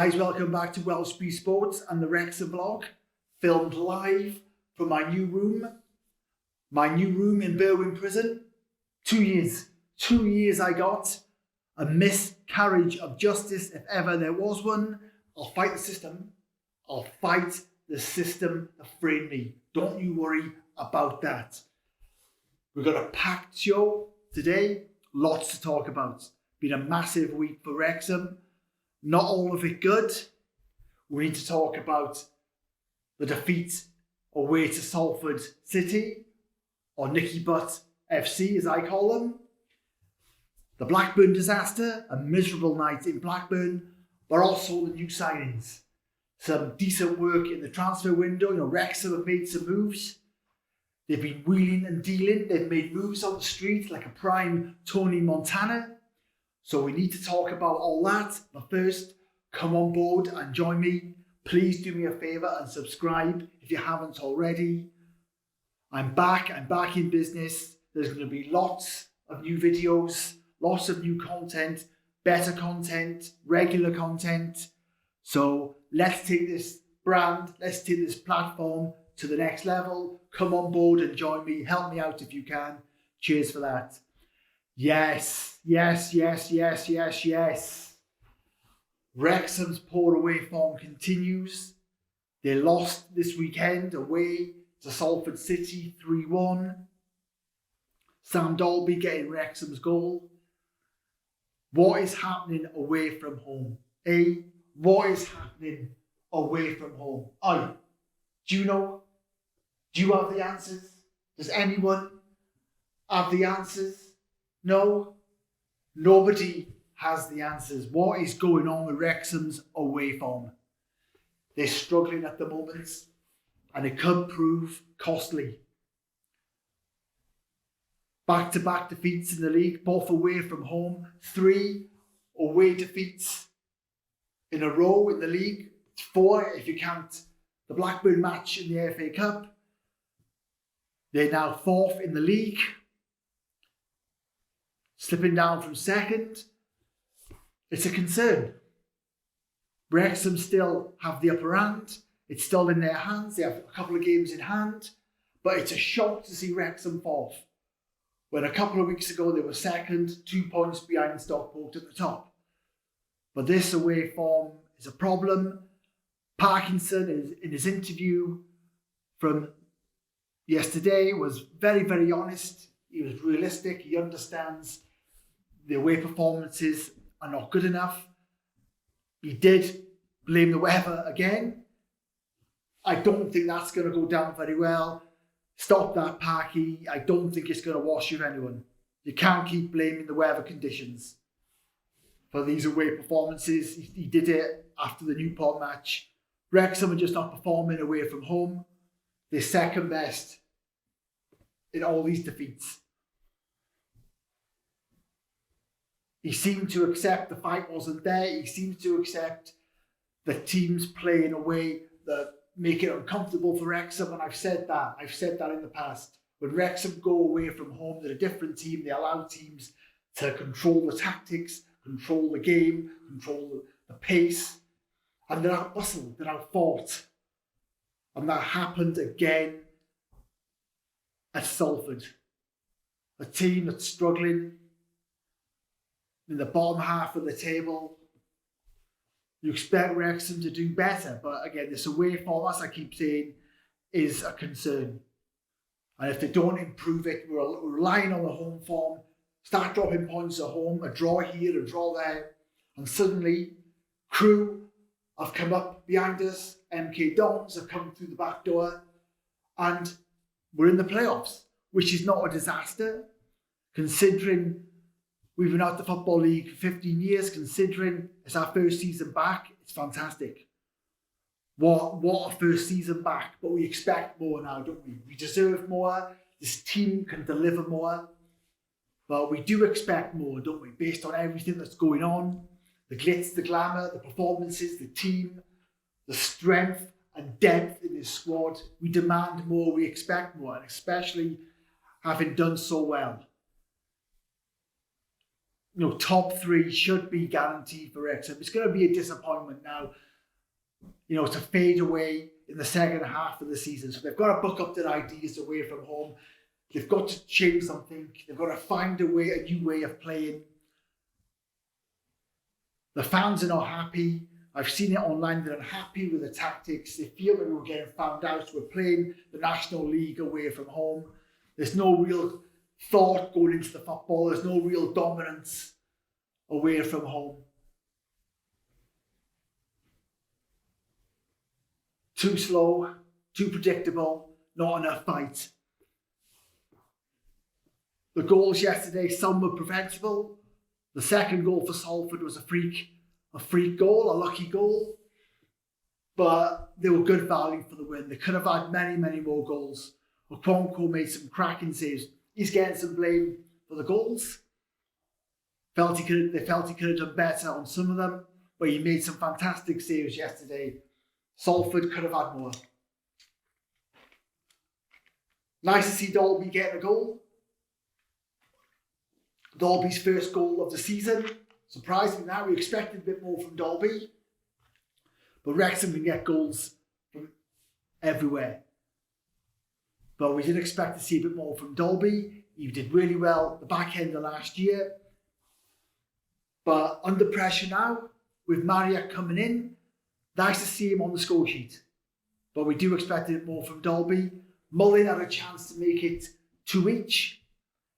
Guys, welcome back to Welsh Bee Sports and the Wrexham vlog, filmed live from my new room in Berwyn Prison. 2 years I got a miscarriage of justice if ever there was one. I'll fight the system that framed me. Don't you worry about that. We've got a packed show today, lots to talk about. Been a massive week for Wrexham. Not all of it good. We need to talk about the defeat away to Salford City, or Nicky Butt FC as I call them. The Blackburn disaster, a miserable night in Blackburn, but also the new signings. Some decent work in the transfer window. Wrexham have made some moves. They've been wheeling and dealing. They've made moves on the street like a prime Tony Montana. So we need to talk about all that. But first, come on board and join me. Please do me a favour and subscribe if you haven't already. I'm back in business. There's going to be lots of new videos, lots of new content, better content, regular content. So let's take this brand, let's take this platform to the next level. Come on board and join me. Help me out if you can. Cheers for that. Yes. Wrexham's poor away form continues. They lost this weekend away to Salford City 3-1. Sam Dalby getting Wrexham's goal. What is happening away from home? What is happening away from home? Do you know? Do you have the answers? Does anyone have the answers? No? Nobody has the answers. What is going on with Wrexham's away form? They're struggling at the moment, and it could prove costly. Back-to-back defeats in the league, both away from home. 3 away defeats in a row in the league. 4 if you count the Blackburn match in the FA Cup. They're now 4th in the league, slipping down from 2nd. It's a concern. Wrexham still have the upper hand. It's still in their hands. They have a couple of games in hand. But it's a shock to see Wrexham 4th, when a couple of weeks ago they were 2nd, 2 points behind Stockport at the top. But this away form is a problem. Parkinson, in his interview from yesterday, was very, very honest. He was realistic. He understands the away performances are not good enough. He did blame the weather again. I don't think that's going to go down very well. Stop that, Parky. I don't think it's going to wash with anyone. You can't keep blaming the weather conditions for these away performances. He did it after the Newport match. Wrexham are just not performing away from home. They're second best in all these defeats. He seemed to accept the fight wasn't there. He seems to accept the teams play in a way that make it uncomfortable for Wrexham. And I've said that in the past. When Wrexham go away from home, they're a different team. They allow teams to control the tactics, control the game, control the pace. And they're out bustled, they're out fought. And that happened again at Salford. A team that's struggling in the bottom half of the table. You expect Wrexham to do better, but again, this away form, as I keep saying, is a concern. And if they don't improve it, we're relying on the home form, start dropping points at home, a draw here, a draw there, and suddenly Crew have come up behind us, MK Dons have come through the back door, and we're in the playoffs, which is not a disaster, considering we've been out the Football League for 15 years, considering it's our first season back. It's fantastic. What a first season back. But we expect more now, don't we? We deserve more. This team can deliver more. But we do expect more, don't we? Based on everything that's going on. The glitz, the glamour, the performances, the team, the strength and depth in this squad. We demand more, we expect more. And especially having done so well. top 3 should be guaranteed for Wrexham. It's going to be a disappointment now, to fade away in the second half of the season. So they've got to buck up their ideas away from home. They've got to change something. They've got to find a new way of playing. The fans are not happy. I've seen it online. They're unhappy with the tactics. They feel that we're getting found out. We're playing the National League away from home. There's no real thought going into the football. There's no real dominance away from home. Too slow, too predictable, not enough fight. The goals yesterday, some were preventable. The second goal for Salford was a freak goal, a lucky goal. But they were good value for the win. They could have had many, many more goals. Okonkwo made some cracking saves. He's getting some blame for the goals. They felt he could have done better on some of them, but he made some fantastic saves yesterday. Salford could have had more. Nice to see Dalby getting a goal. Dalby's first goal of the season. Surprisingly now, we expected a bit more from Dalby. But Wrexham can get goals from everywhere. But we did expect to see a bit more from Dalby. He did really well at the back end of last year. But under pressure now, with Marriott coming in, nice to see him on the score sheet. But we do expect a bit more from Dalby. Mullin had a chance to make it 2 each.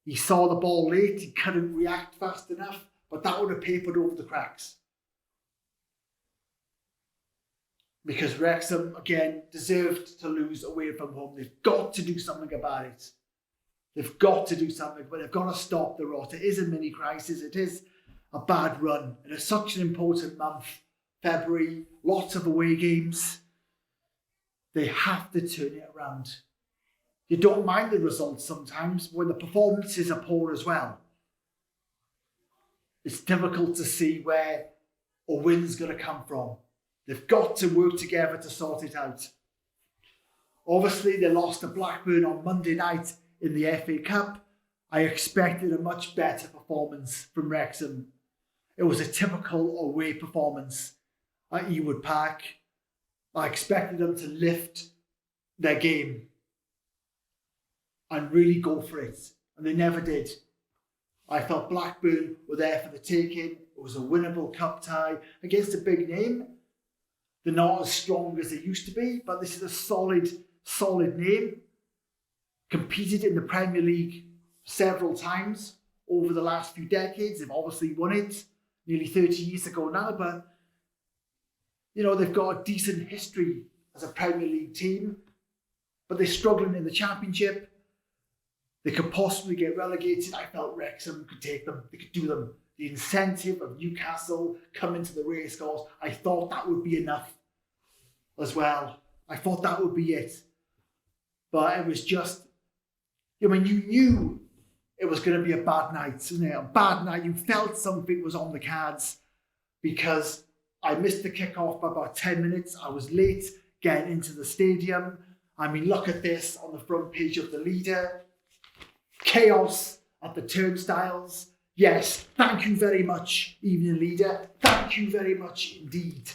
He saw the ball late, he couldn't react fast enough, but that would have papered over the cracks. Because Wrexham, again, deserved to lose away from home. They've got to do something about it. They've got to do something, but they've got to stop the rot. It is a mini crisis. It is a bad run. And it's such an important month, February, lots of away games. They have to turn it around. You don't mind the results sometimes when the performances are poor as well. It's difficult to see where a win's going to come from. They've got to work together to sort it out. Obviously, they lost to Blackburn on Monday night in the FA Cup. I expected a much better performance from Wrexham. It was a typical away performance at Ewood Park. I expected them to lift their game and really go for it. And they never did. I felt Blackburn were there for the taking. It was a winnable cup tie against a big name. They're not as strong as they used to be, but this is a solid name. Competed in the Premier League several times over the last few decades. They've obviously won it nearly 30 years ago now, but they've got a decent history as a Premier League team, but they're struggling in the Championship. They could possibly get relegated. I felt Wrexham could take them. They could do them. The incentive of Newcastle coming to the racecourse, I thought that would be enough as well. I thought that would be it. But it was just, you knew it was going to be a bad night, wasn't it? A bad night. You felt something was on the cards because I missed the kickoff by about 10 minutes. I was late getting into the stadium. Look at this on the front page of the Leader. Chaos at the turnstiles. Yes, thank you very much, Evening Leader. Thank you very much indeed.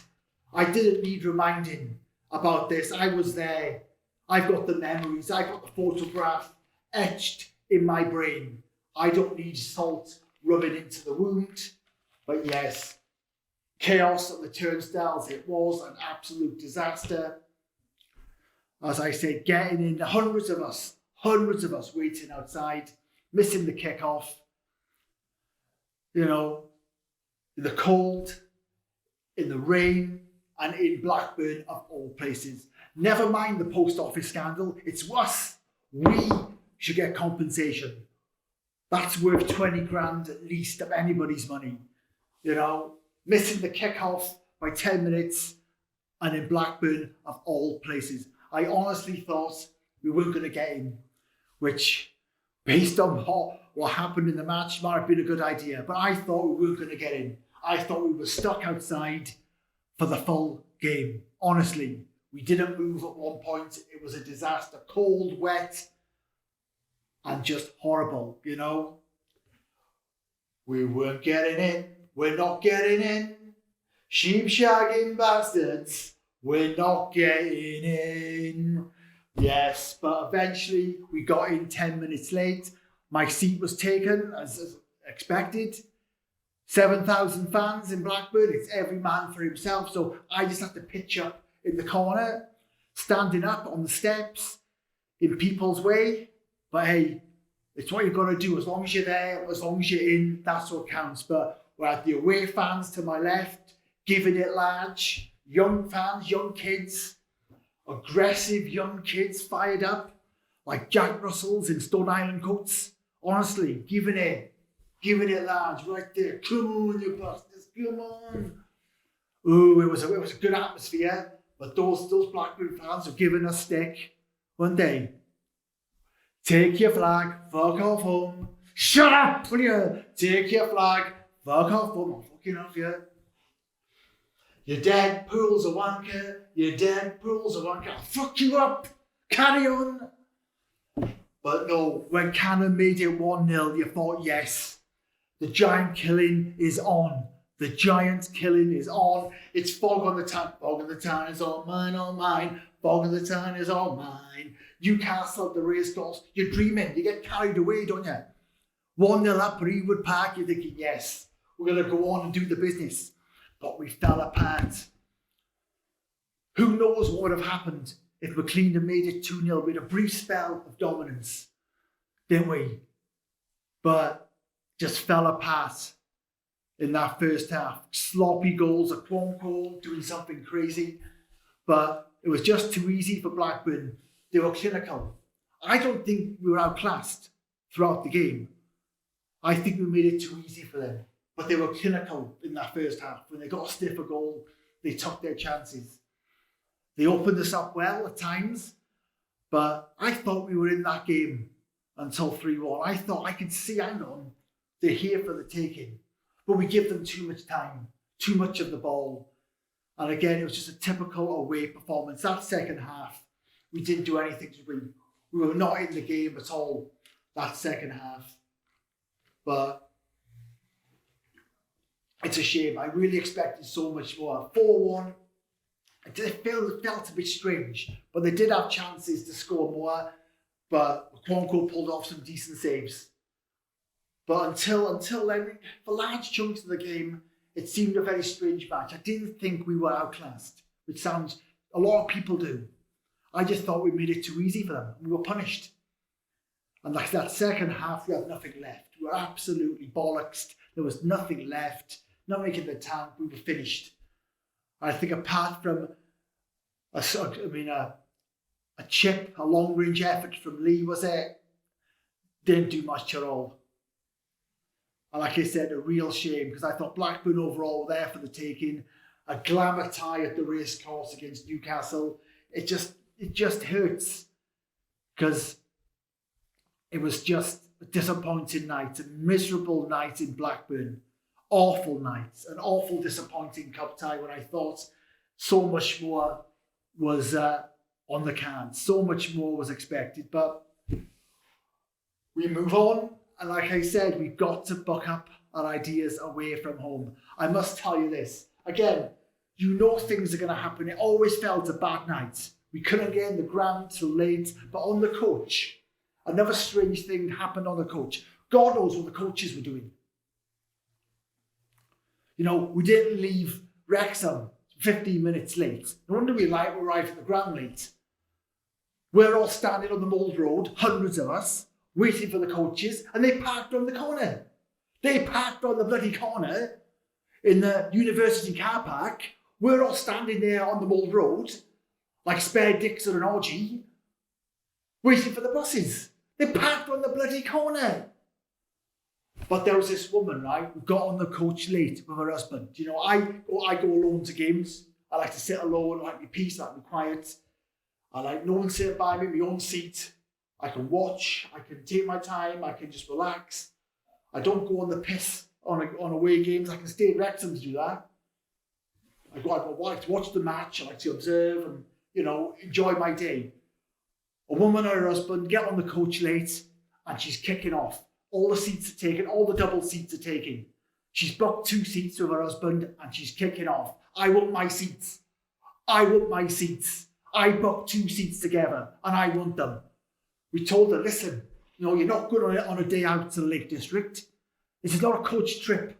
I didn't need reminding about this. I was there. I've got the memories. I've got the photograph etched in my brain. I don't need salt rubbing into the wound. But yes, chaos at the turnstiles. It was an absolute disaster. As I said, getting in, hundreds of us waiting outside, missing the kickoff. In the cold, in the rain, and in Blackburn of all places. Never mind the post office scandal. It's us. We should get compensation. That's worth 20 grand at least of anybody's money. Missing the kickoff by 10 minutes, and in Blackburn of all places. I honestly thought we weren't going to get in, which, based on what happened in the match, might have been a good idea. But I thought we weren't going to get in. I thought we were stuck outside for the full game. Honestly, we didn't move at one point. It was a disaster. Cold, wet, and just horrible, We weren't getting in. We're not getting in. Sheep shagging bastards. We're not getting in. Yes, but eventually we got in 10 minutes late. My seat was taken as expected. 7,000 fans in Blackburn. It's every man for himself. So I just had to pitch up in the corner, standing up on the steps in people's way. But hey, it's what you've got to do. As long as you're there, as long as you're in, that's what counts. But we had the away fans to my left, giving it large. Young fans, young kids, aggressive young kids fired up like Jack Russells in Stone Island coats. Honestly, giving it large right there. Come on, you bastards, come on. Ooh, it was a good atmosphere. But those Blackburn fans were giving us stick. One day, take your flag, fuck off home. Shut up, will you? Take your flag, fuck off home. I'm fucking off you. You're dead, Pool's a wanker. You're dead, Pool's a wanker. I'll fuck you up. Carry on. But no, when Cannon made it 1-0, you thought, yes, the giant killing is on. The giant killing is on. It's fog on the town. Fog on the town is all mine, all mine. Fog on the town is all mine. Newcastle at the racecourse. You're dreaming. You get carried away, don't you? 1-0 up at Ewood Park. You're thinking, yes, we're going to go on and do the business. But we fell apart. Who knows what would have happened if McLean had made it 2-0 with a brief spell of dominance, didn't we? But just fell apart in that first half. Sloppy goals, a Quonco doing something crazy. But it was just too easy for Blackburn. They were clinical. I don't think we were outclassed throughout the game. I think we made it too easy for them. But they were clinical in that first half. When they got a stiffer goal, they took their chances. They opened us up well at times, but I thought we were in that game until 3-1. I thought I could see, hang on, they're here for the taking. But we give them too much time, too much of the ball. And again, it was just a typical away performance. That second half, we didn't do anything to win. We were not in the game at all, that second half. But it's a shame. I really expected so much more. 4-1. It felt a bit strange, but they did have chances to score more. But Quonco pulled off some decent saves. But until then, for large chunks of the game, it seemed a very strange match. I didn't think we were outclassed, which sounds a lot of people do. I just thought we made it too easy for them. We were punished. And like that second half, we had nothing left. We were absolutely bollocksed. There was nothing left. Nothing in the tank. We were finished. I think apart from a chip, a long-range effort from Lee, was it? Didn't do much at all. And like I said, a real shame, because I thought Blackburn overall were there for the taking. A glamour tie at the racecourse against Newcastle. It just hurts, because it was just a disappointing night, a miserable night in Blackburn. Awful nights, an awful disappointing cup tie when I thought so much more was on the cards, so much more was expected. But we move on, and like I said, we've got to buck up our ideas away from home. I must tell you this, again, you know things are going to happen. It always felt a bad night. We couldn't get in the ground till late, but on the coach, another strange thing happened on the coach. God knows what the coaches were doing. You know, we didn't leave Wrexham 15 minutes late. No wonder we arrived at the ground late. We're all standing on the Mould Road, hundreds of us, waiting for the coaches, and they parked on the corner. They parked on the bloody corner in the university car park. We're all standing there on the Mould Road, like spare dicks at an orgy, waiting for the buses. They parked on the bloody corner. But there was this woman, right, who got on the coach late with her husband. You know, I go alone to games. I like to sit alone, I like my peace, I like my quiet. I like no one sitting by me, my own seat. I can watch, I can take my time, I can just relax. I don't go on the piss on away games. I can stay in Wrexham to do that. I like to watch the match, I like to observe and, you know, enjoy my day. A woman and her husband get on the coach late and she's kicking off. all the seats are taken, all the double seats are taken. She's booked 2 seats with her husband and she's kicking off. I want my seats. I want my seats. I booked 2 seats together and I want them. We told her, listen, you're not going on a day out to the Lake District. This is not a coach trip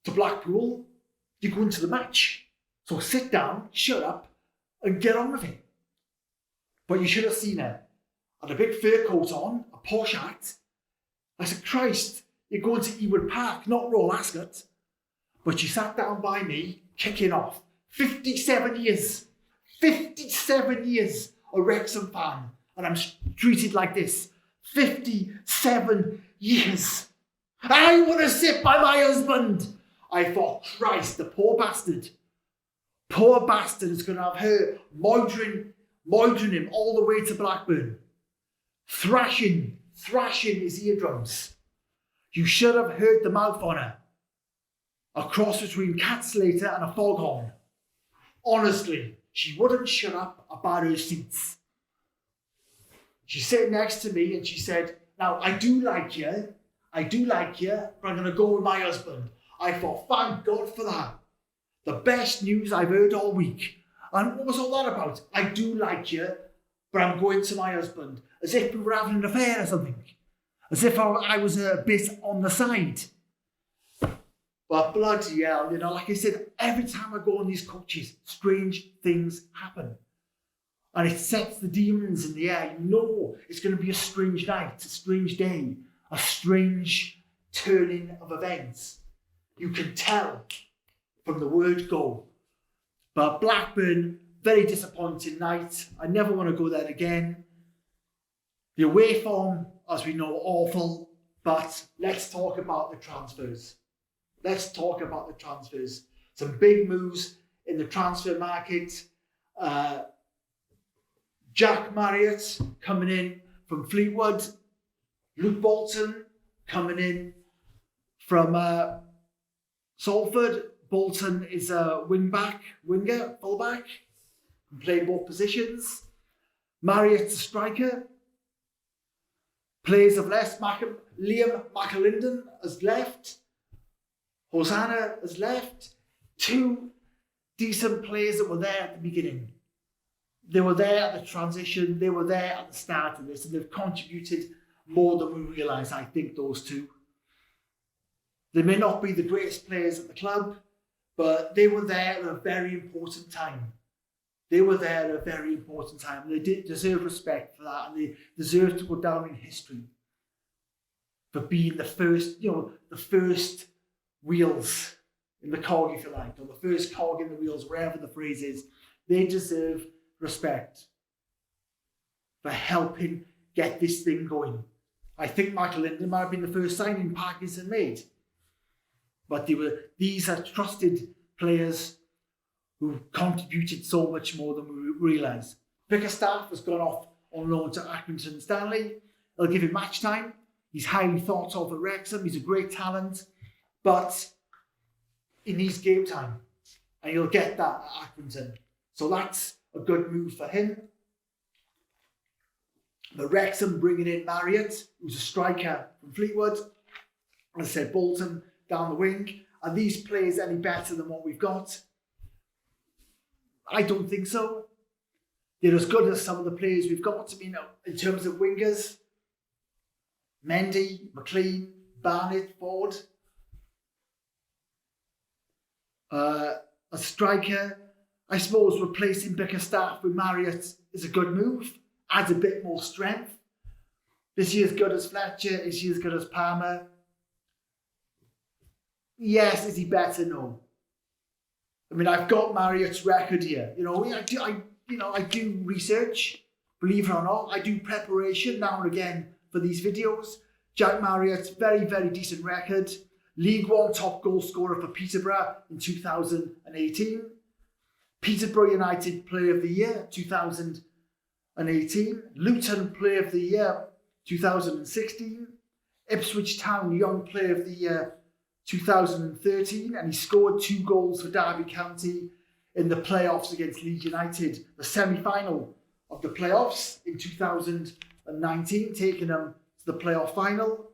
to Blackpool. You're going to the match. So sit down, shut up and get on with it. But you should have seen her. Had a big fur coat on, a posh hat. I said, Christ, you're going to Ewood Park, not Royal Ascot. But she sat down by me, kicking off. 57 years. 57 years a Wrexham fan. And I'm treated like this. 57 years. I want to sit by my husband. I thought, Christ, the poor bastard. Poor bastard is going to have her moidering him all the way to Blackburn. Thrashing his eardrums. You should have heard the mouth on her. A cross between Cat Slater and a foghorn. Honestly, she wouldn't shut up about her seats. She's sitting next to me and she said, now, I do like you, but I'm going to go with my husband. I thought, thank God for that. The best news I've heard all week. And what was all that about? I do like you, but I'm going to my husband. As if we were having an affair or something. As if I was a bit on the side. But bloody hell, like I said, every time I go on these coaches, strange things happen. And it sets the demons in the air. It's going to be a strange night, a strange day, a strange turning of events. You can tell from the word go. But Blackburn, very disappointing night. I never want to go there again. The away form, as we know, awful. But let's talk about the transfers. Some big moves in the transfer market. Jack Marriott coming in from Fleetwood. Luke Bolton coming in from Salford. Bolton is a winger, fullback, can play both positions. Marriott's a striker. Players have left. Liam McAlinden has left. Hosanna has left. 2 decent players that were there at the beginning. They were there at the transition. They were there at the start of this, and they've contributed more than we realise, I think, those 2. They may not be the greatest players at the club, but they were there at a very important time. They did deserve respect for that, and they deserve to go down in history for being the first, the first wheels in the cog, if you like, or the first cog in the wheels, wherever the phrase is. They deserve respect for helping get this thing going. I think Michael Linden might have been the first signing Parkinson made. But these are trusted players who contributed so much more than we realise. Bickerstaff has gone off on loan to Accrington Stanley. They'll give him match time. He's highly thought of at Wrexham. He's a great talent. But he needs game time. And you'll get that at Accrington. So that's a good move for him. The Wrexham bringing in Marriott, who's a striker from Fleetwood. As I said, Bolton down the wing. Are these players any better than what we've got? I don't think so. They're as good as some of the players we've got. I mean, in terms of wingers, Mendy, McLean, Barnett, Ford. A striker, I suppose replacing Bickerstaff with Marriott is a good move. Adds a bit more strength. Is he as good as Fletcher? Is he as good as Palmer? Yes. Is he better? No. I mean, I've got Marriott's record here. I do research. Believe it or not, I do preparation now and again for these videos. Jack Marriott's very, very decent record. League One top goal scorer for Peterborough in 2018. Peterborough United Player of the Year 2018. Luton Player of the Year 2016. Ipswich Town Young Player of the Year 2013, and he scored 2 goals for Derby County in the playoffs against Leeds United, the semi-final of the playoffs in 2019, taking them to the playoff final.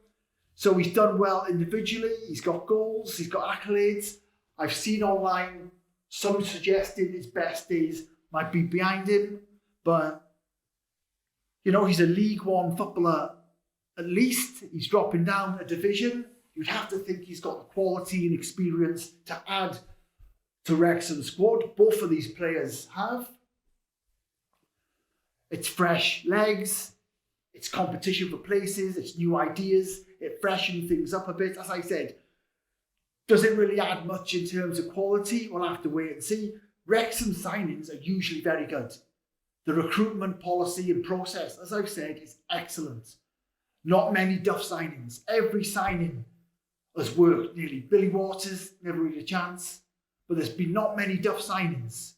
So he's done well individually. He's got goals. He's got accolades. I've seen online some suggesting his best days might be behind him. But, you know, he's a League One footballer at least. He's dropping down a division. You'd have to think he's got the quality and experience to add to Wrexham's squad. Both of these players have. It's fresh legs. It's competition for places. It's new ideas. It freshens things up a bit. As I said, does it really add much in terms of quality? We'll have to wait and see. Wrexham signings are usually very good. The recruitment policy and process, as I've said, is excellent. Not many duff signings. Every signing has worked nearly. Billy Waters, never really a chance. But there's been not many duff signings.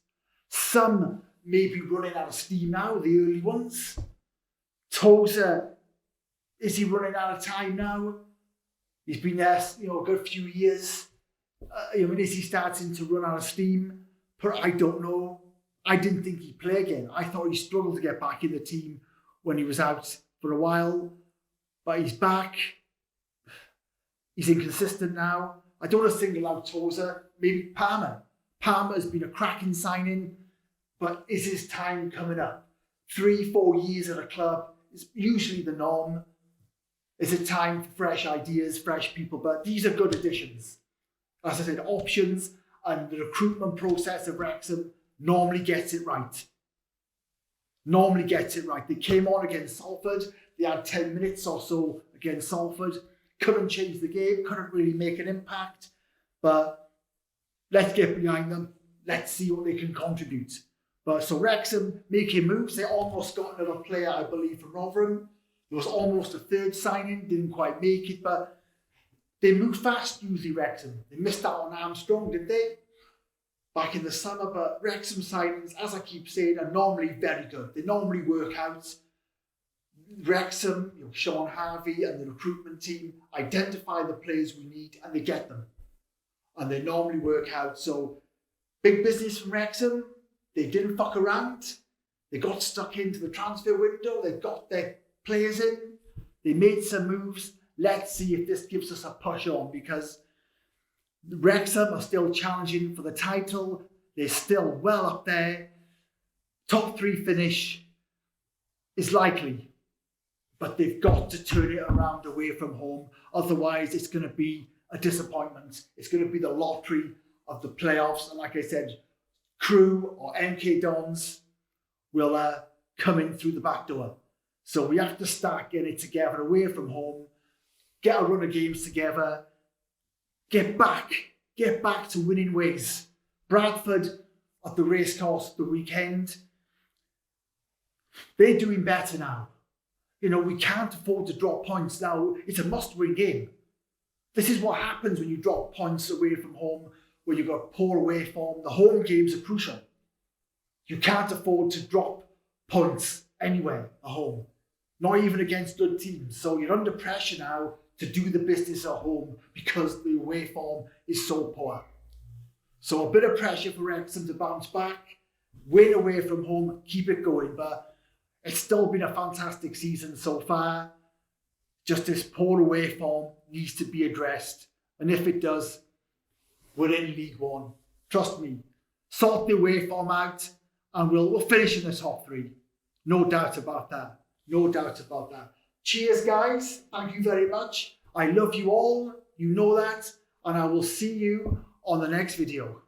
Some may be running out of steam now, the early ones. Tozer, is he running out of time now? He's been there, a good few years. Is he starting to run out of steam? But I don't know. I didn't think he'd play again. I thought he struggled to get back in the team when he was out for a while. But he's back. He's inconsistent now. I don't want to single out Tozer. Maybe Palmer. Palmer has been a cracking signing. But is his time coming up? 3-4 years at a club is usually the norm. Is it time for fresh ideas, fresh people? But these are good additions. As I said, options and the recruitment process of Wrexham normally gets it right. Normally gets it right. They came on against Salford. They had 10 minutes or so against Salford. Couldn't change the game. Couldn't really make an impact. But let's get behind them. Let's see what they can contribute. But so Wrexham making moves. They almost got another player, I believe, from Rotherham. It was almost a third signing. Didn't quite make it. But they move fast, usually Wrexham. They missed out on Armstrong, did they? Back in the summer. But Wrexham signings, as I keep saying, are normally very good. They normally work out. Wrexham, Sean Harvey and the recruitment team identify the players we need and they get them. And they normally work out. So big business from Wrexham. They didn't fuck around. They got stuck into the transfer window. They got their players in. They made some moves. Let's see if this gives us a push on, because Wrexham are still challenging for the title. They're still well up there. Top 3 finish is likely, but they've got to turn it around away from home. Otherwise, it's going to be a disappointment. It's going to be the lottery of the playoffs. And like I said, Crew or MK Dons will come in through the back door. So we have to start getting it together away from home, get a run of games together, get back to winning ways. Bradford at the racecourse the weekend, they're doing better now. We can't afford to drop points now. It's a must-win game. This is what happens when you drop points away from home, where you've got poor away form. The home games are crucial. You can't afford to drop points anywhere at home, not even against good teams. So you're under pressure now to do the business at home because the away form is so poor. So a bit of pressure for Wrexham to bounce back, win away from home, keep it going. But it's still been a fantastic season so far. Just this poor away form needs to be addressed. And if it does, we're in League One. Trust me. Sort the away form out and we'll finish in the top 3. No doubt about that. No doubt about that. Cheers, guys. Thank you very much. I love you all. You know that. And I will see you on the next video.